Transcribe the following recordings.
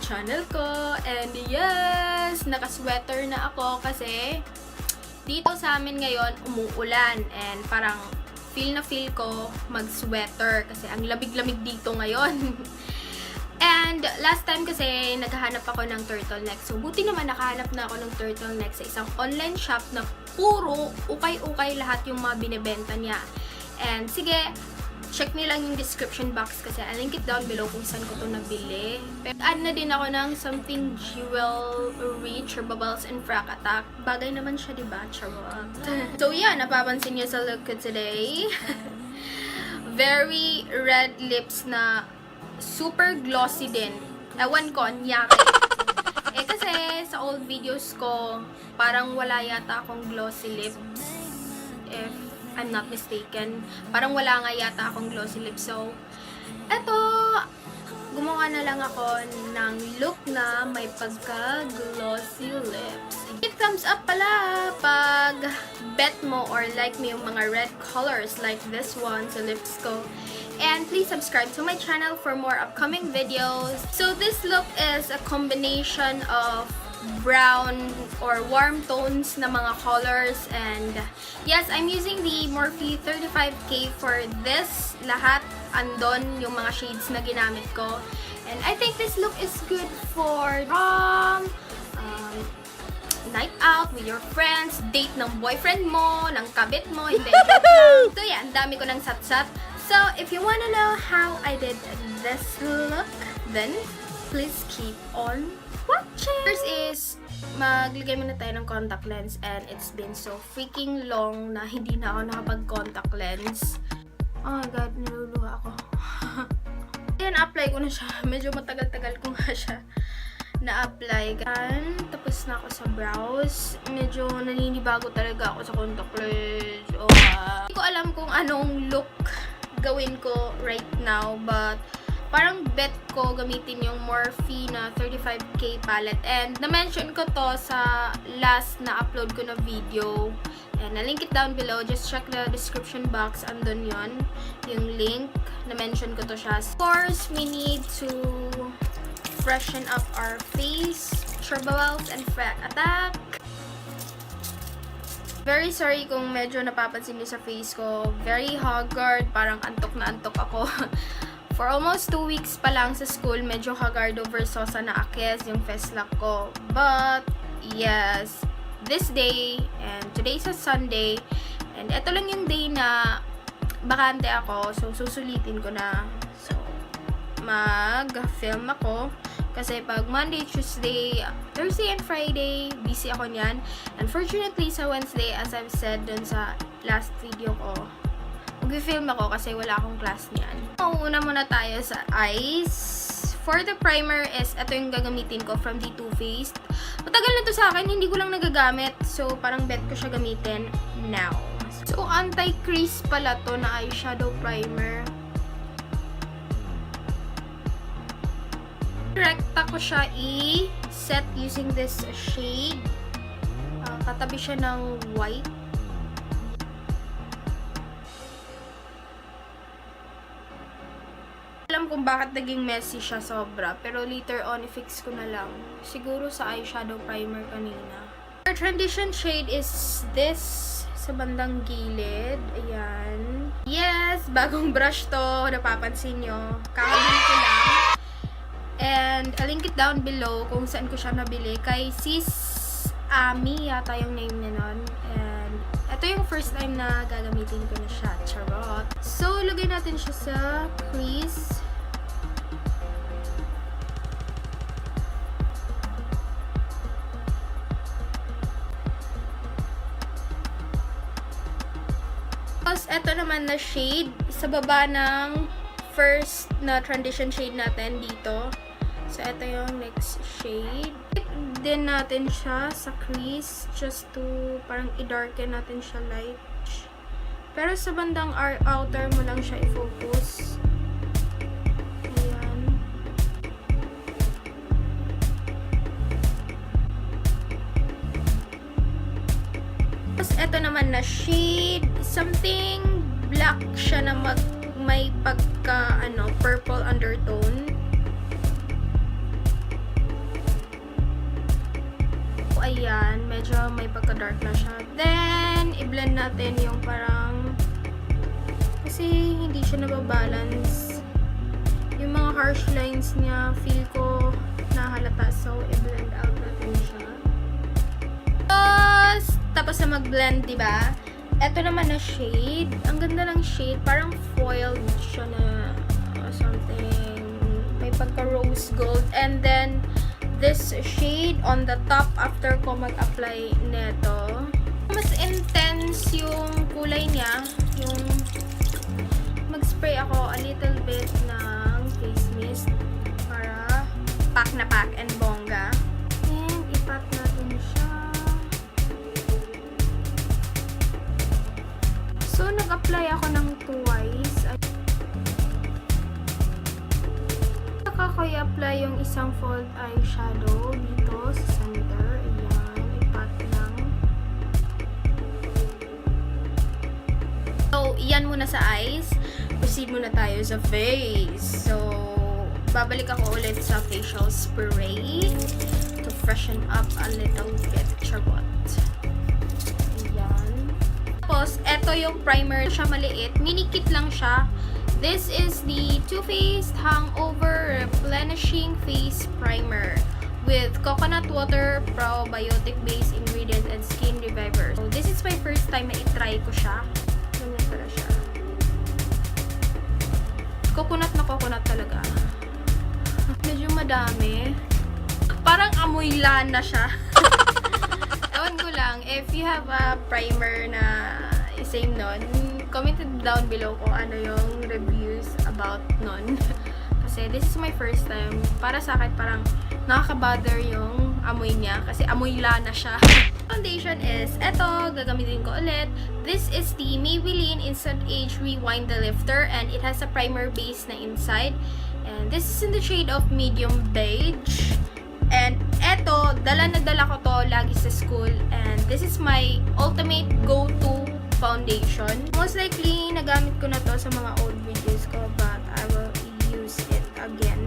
channel ko. And yes, naka-sweater na ako kasi dito sa amin ngayon umuulan and parang feel ko mag-sweater kasi ang lamig-lamig dito ngayon. And last time kasi naghahanap ako ng turtleneck. So buti naman nakahanap na ako ng turtleneck sa isang online shop na puro ukay-ukay lahat yung mga binebenta niya. And sige, check niyo lang yung description box kasi I'll link it down below kung saan ko to nabili. Pero add na din ako ng something jewelry, Bubbles and Frack Attack. Bagay naman siya, diba? Charot. So yeah, napapansin niyo sa look ko today. Very red lips na super glossy din. Ewan ko, nyari. Kasi sa old videos ko, parang wala yata akong glossy lips. If I'm not mistaken. Parang wala nga yata akong glossy lips. So, eto, gumawa na lang ako ng look na may pagka-glossy lips. It comes up pala pag bet mo or like mo yung mga red colors like this one sa lips ko. And please subscribe to my channel for more upcoming videos. So this look is a combination of brown or warm tones na mga colors. And yes, I'm using the Morphe 35K for this. Lahat andon yung mga shades na ginamit ko. And I think this look is good for night out with your friends, date ng boyfriend mo, ng kabit mo, hindi joke lang. So yeah, ang dami ko ng sat-sat. So if you wanna know how I did this look, then please keep on watching. First is, maglagay muna tayo ng contact lens and it's been so freaking long na hindi na ako nakapag-contact lens. Oh my god, niluluha ako. Ayan, apply ko na siya. Medyo matagal-tagal ko nga siya na-apply. Tapos na ako sa brows. Medyo naninibago talaga ako sa contact lens. Oh, hindi ko alam kung anong look gawin ko right now, but parang bet ko gamitin yung Morphe na 35K palette. And na-mention ko to sa last na upload ko na video. And na-link it down below. Just check the description box. Andun yon yung link. Na-mention ko to siya. Of course, we need to freshen up our face. Bubbles and Frack Attack. Very sorry kung medyo napapansin niyo sa face ko. Very haggard. Parang antok na antok ako. For almost 2 weeks pa lang sa school, medyo haggard over sosa na akes yung FESLAC ko. But, yes, this day, and today's a Sunday, and ito lang yung day na bakante ako, so susulitin ko na. So, mag-film ako. Kasi pag Monday, Tuesday, Thursday, and Friday, busy ako niyan. Unfortunately, sa Wednesday, as I've said dun sa last video ko, mag-film ako kasi wala akong class niyan. Una muna tayo sa eyes. For the primer is, ito yung gagamitin ko from the Too Faced. Matagal na to sa akin, hindi ko lang nagagamit. So, parang bet ko siya gamitin now. So, anti-crease pala to na eyeshadow primer. Rekta ko siya i-set using this shade. Katabi siya ng white. Alam kung bakit naging messy siya sobra, pero later on, i-fix ko na lang. Siguro sa eyeshadow primer kanina. Our transition shade is this, sa bandang gilid. Ayan. Yes! Bagong brush to, napapansin nyo. Kakabili ko lang. And I'll link it down below kung saan ko siya nabili. Kay Sis Ami yata yung name niya nun. And ito yung first time na gagamitin ko na siya. Charot. So, lagay natin siya sa crease. Tapos, ito naman na shade sa baba ng first na transition shade natin dito. So, ito yung next shade. Din natin siya sa crease just to parang i-darken natin siya light. Pero sa bandang outer mo lang siya i-focus. Ayan. Tapos, ito naman na shade. Something black siya na may pagka, purple undertone. ayan. Medyo may pagka-dark na siya. Then, i-blend natin yung parang kasi hindi siya nababalance. Yung mga harsh lines niya, feel ko nahalata. So, i-blend out natin siya. Tapos na mag-blend, diba? Ito naman na shade. Ang ganda ng shade. Parang foiled siya na something. May pagka-rose gold. And then, this shade on the top after ko mag-apply neto. Mas intense yung kulay niya. Yung mag-spray ako a little bit ng face mist para pack na pack and bongga. And ipat natin siya. So, nag-apply ako ng twice. Saka ko i-apply yung isang fold eyeshadow dito sa center. Ayan, ipat lang. So, yan muna sa eyes. Proceed muna tayo sa face. So, babalik ako ulit sa facial spray to freshen up a little bit. Charot. Ayan. Tapos, eto yung primer. Siya maliit. Minikit lang siya. This is the Too Faced Hangover Replenishing Face Primer with coconut water, probiotic-based ingredients, and skin reviver. So, this is my first time na itry ko siya. Ganyan pala siya. Coconut na coconut talaga. Medyo madami. Parang amoy lana siya. Ewan ko lang, if you have a primer na same nun, comment down below kung ano yung reviews about nun. Kasi this is my first time. Para sa akin, parang nakaka-bother yung amoy niya. Kasi amoy lana siya. Foundation is, eto, gagamitin ko ulit. This is the Maybelline Instant Age Rewind the Lifter. And it has a primer base na inside. And this is in the shade of medium beige. And eto, dala na dala ko to lagi sa school. And this is my ultimate go-to foundation. Most likely, nagamit ko na to sa mga old videos ko, but I will use it again.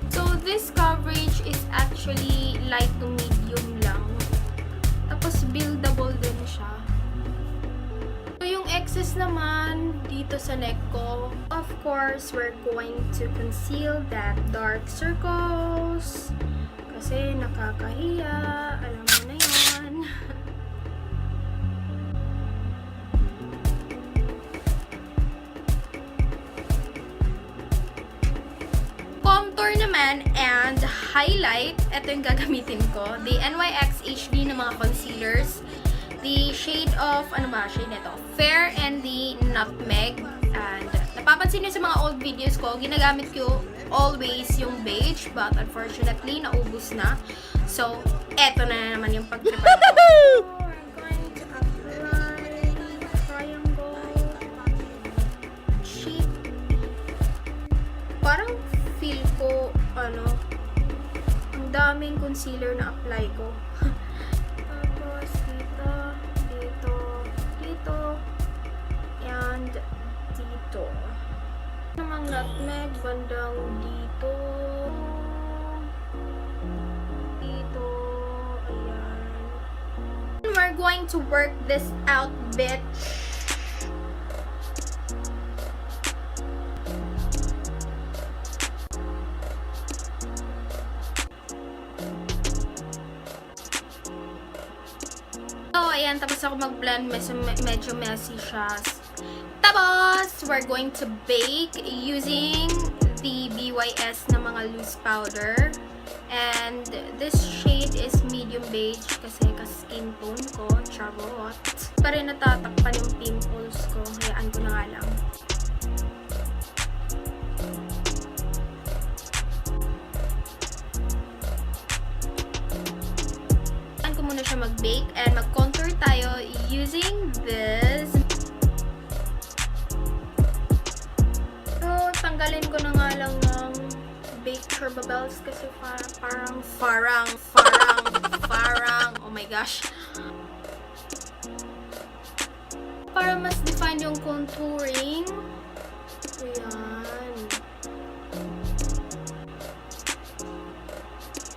So, this coverage is actually light to medium lang. Tapos, buildable din siya. So, yung excess naman dito sa neck ko, of course, we're going to conceal that dark circles. Kasi nakakahiya. Alam mo na yun. Contour naman and highlight, ito yung gagamitin ko. The NYX HD na mga concealers. The shade of, ano ba, shade nito? Fair and the Nutmeg. And napapansin nyo sa mga old videos ko, ginagamit ko always yung beige, but unfortunately, naubos na. So, eto na naman yung pag-prepare ko. I'm going to apply triangle shape. Parang feel ko, ano, ang daming concealer na apply ko. Tapos, dito, dito, dito, and dito. Namang nutmeg, bandang dito, dito, ayan. We're going to work this out, bitch. Ayan, tapos ako mag-blend. Medyo messy siya. Tapos, we're going to bake using the BYS na mga loose powder. And this shade is medium beige kasi ka-skin tone ko. Charot. Pa rin natatakpan yung pimples ko. Hayaan ko na nga lang. Muna siya mag-bake and mag-contour tayo using this. So, tanggalin ko na nga lang ng baked turbabells kasi parang oh my gosh. Para mas define yung contouring. Ayan.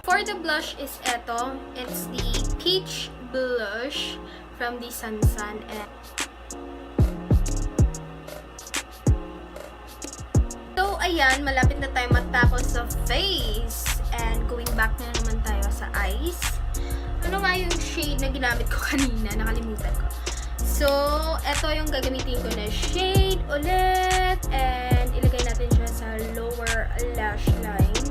For the blush is eto. It's the Peach Blush from the Sansan. And so, ayan, malapit na tayo matapos sa face. And going back na naman tayo sa eyes. Ano nga yung shade na ginamit ko kanina? Nakalimutan ko. So, eto yung gagamitin ko na shade ulit. And ilagay natin siya sa lower lash line.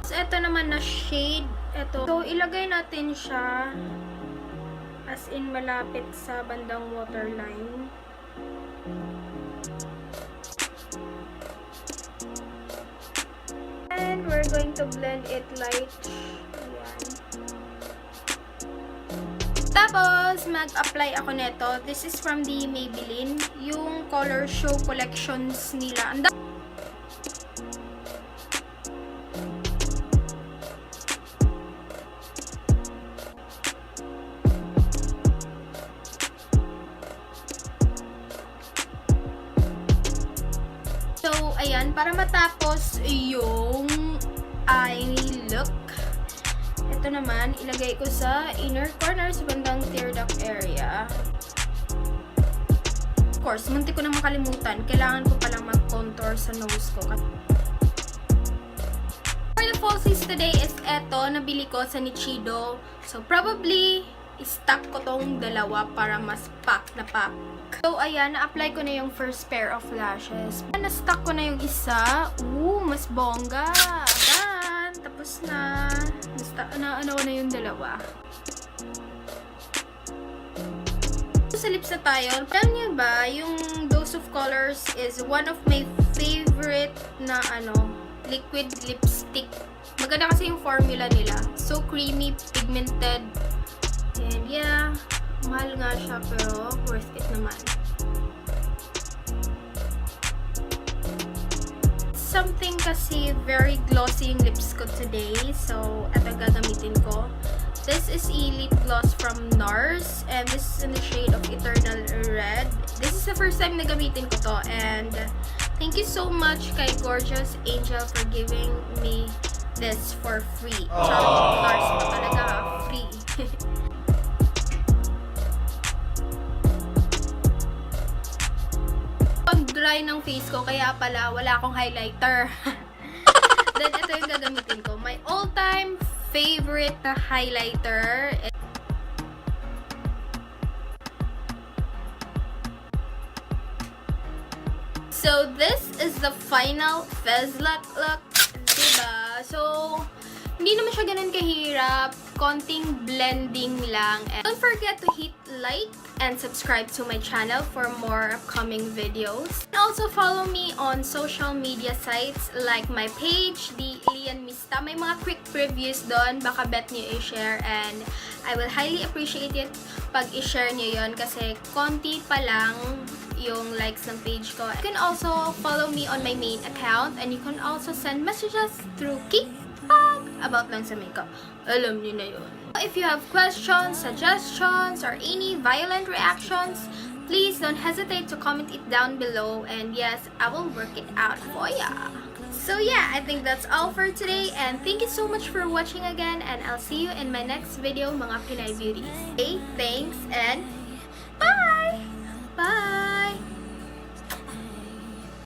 So, eto naman na shade. Eto. So, ilagay natin siya as in malapit sa bandang waterline. And we're going to blend it light. Ayan. Tapos, mag-apply ako nito. This is from the Maybelline. Yung Color Show collections nila. So, ayan, para matapos yung eye look, ito naman, ilagay ko sa inner corner sa bandang tear duct area. Of course, munti ko na makalimutan, kailangan ko palang mag-contour sa nose ko. For the falsies today is eto, nabili ko sa Nichido. So, probably, i-stack ko tong dalawa para mas pack na pack. So, ayan, na-apply ko na yung first pair of lashes. Na-stack ko na yung isa. Mas bongga. Ayan, tapos na. Ano na yung dalawa. Sa lips na tayo. Alam niyo ba, yung Dose of Colors is one of my favorite na liquid lipstick. Maganda kasi yung formula nila. So creamy, pigmented. And yeah, mahal nga siya pero worth it naman. Something kasi very glossy yung lips ko today. So, ito gagamitin ko. This is a lip gloss from NARS. And this is in the shade of Eternal Red. This is the first time na gamitin ko to. And thank you so much kay Gorgeous Angel for giving me this for free. Charot, NARS pa talaga, free. Dry ng face ko, kaya pala wala akong highlighter. Then, ito yung gagamitin ko. My all-time favorite na highlighter. So, this is the final Fez look. Diba? So, hindi naman siya ganun kahirap. Konting blending lang. And don't forget to hit like and subscribe to my channel for more upcoming videos. And also follow me on social media sites like my page, the Lian Mista. May mga quick previews doon. Baka bet nyo i-share and I will highly appreciate it pag i-share nyo yon kasi konti pa lang yung likes ng page ko. You can also follow me on my main account and you can also send messages through Kickpog about lang sa makeup. Alam niyo na yun. If you have questions, suggestions, or any violent reactions, please don't hesitate to comment it down below and yes, I will work it out for ya. So yeah, I think that's all for today and thank you so much for watching again and I'll see you in my next video mga Pinay Beauties. Okay, thanks and bye! Bye!